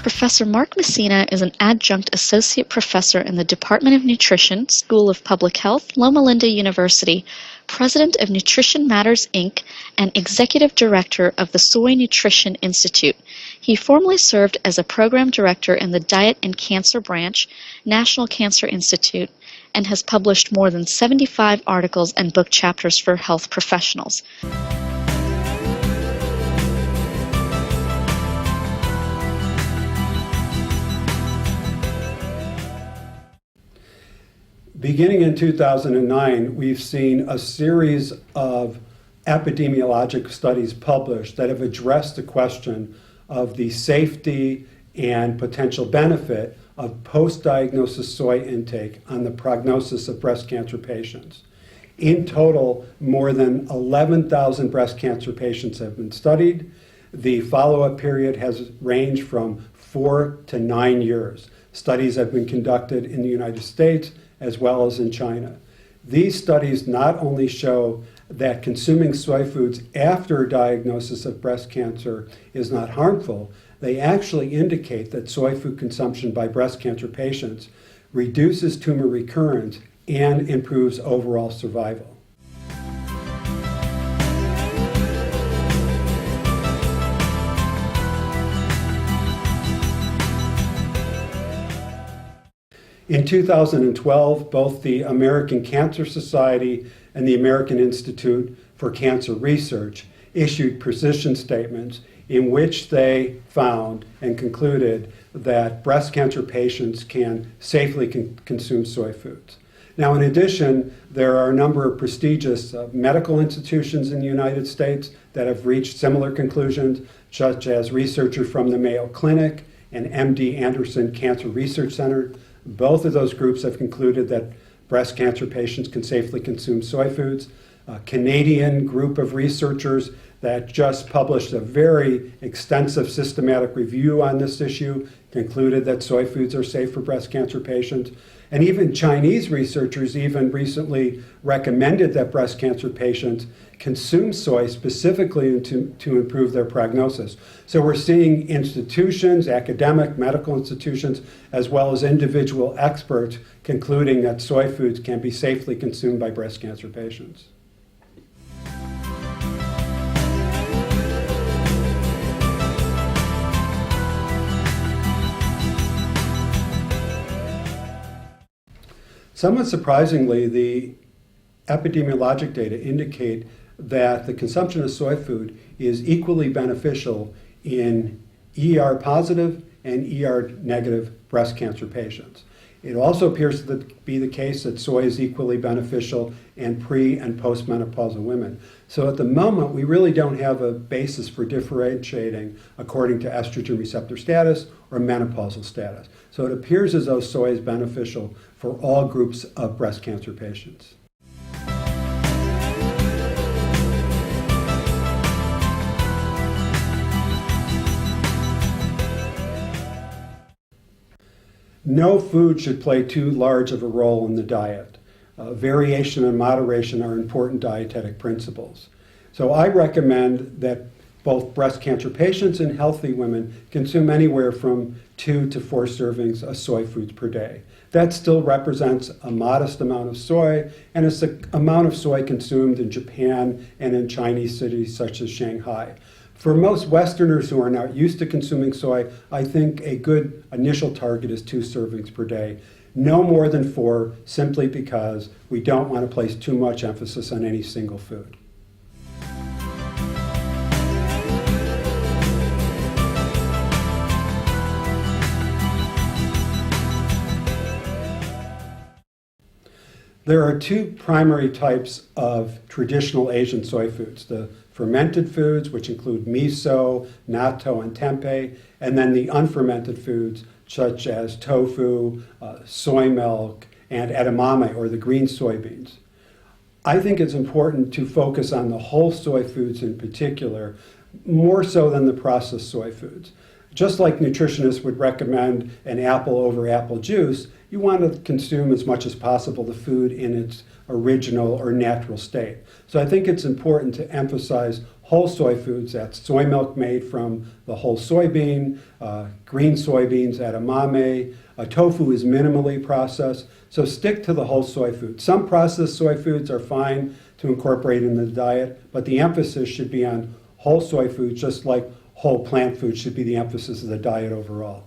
Professor Mark Messina is an adjunct associate professor in the Department of Nutrition, School of Public Health, Loma Linda University, president of Nutrition Matters, Inc., and executive director of the Soy Nutrition Institute. He formerly served as a program director in the Diet and Cancer Branch, National Cancer Institute, and has published more than 75 articles and book chapters for health professionals. Beginning in 2009, we've seen a series of epidemiologic studies published that have addressed the question of the safety and potential benefit of post-diagnosis soy intake on the prognosis of breast cancer patients. In total, more than 11,000 breast cancer patients have been studied. The follow-up period has ranged from 4 to 9 years. Studies have been conducted in the United States as well as in China. These studies not only show that consuming soy foods after diagnosis of breast cancer is not harmful, they actually indicate that soy food consumption by breast cancer patients reduces tumor recurrence and improves overall survival. In 2012, both the American Cancer Society and the American Institute for Cancer Research issued position statements in which they found and concluded that breast cancer patients can safely consume soy foods. Now, in addition, there are a number of prestigious medical institutions in the United States that have reached similar conclusions, such as researchers from the Mayo Clinic and MD Anderson Cancer Research Center. Both of those groups have concluded that breast cancer patients can safely consume soy foods. A Canadian group of researchers that just published a very extensive systematic review on this issue concluded that soy foods are safe for breast cancer patients. And even Chinese researchers even recently recommended that breast cancer patients consume soy specifically to improve their prognosis. So we're seeing institutions, academic, medical institutions, as well as individual experts concluding that soy foods can be safely consumed by breast cancer patients. Somewhat surprisingly, the epidemiologic data indicate that the consumption of soy food is equally beneficial in ER positive and ER negative breast cancer patients. It also appears to be the case that soy is equally beneficial in pre- and postmenopausal women. So at the moment, we really don't have a basis for differentiating according to estrogen receptor status or menopausal status. So it appears as though soy is beneficial for all groups of breast cancer patients. No food should play too large of a role in the diet. Variation and moderation are important dietetic principles. So I recommend that both breast cancer patients and healthy women consume anywhere from 2 to 4 servings of soy foods per day. That still represents a modest amount of soy, and it's the amount of soy consumed in Japan and in Chinese cities such as Shanghai. For most Westerners who are not used to consuming soy, I think a good initial target is 2 servings per day. No more than 4, simply because we don't want to place too much emphasis on any single food. There are 2 primary types of traditional Asian soy foods: the fermented foods, which include miso, natto, and tempeh, and then the unfermented foods, such as tofu, soy milk, and edamame, or the green soybeans. I think it's important to focus on the whole soy foods in particular, more so than the processed soy foods. Just like nutritionists would recommend an apple over apple juice, you want to consume as much as possible the food in its original or natural state. So I think it's important to emphasize whole soy foods. That's soy milk made from the whole soybean, green soybeans, edamame. Tofu is minimally processed. So stick to the whole soy food. Some processed soy foods are fine to incorporate in the diet, but the emphasis should be on whole soy foods, just like whole plant foods should be the emphasis of the diet overall.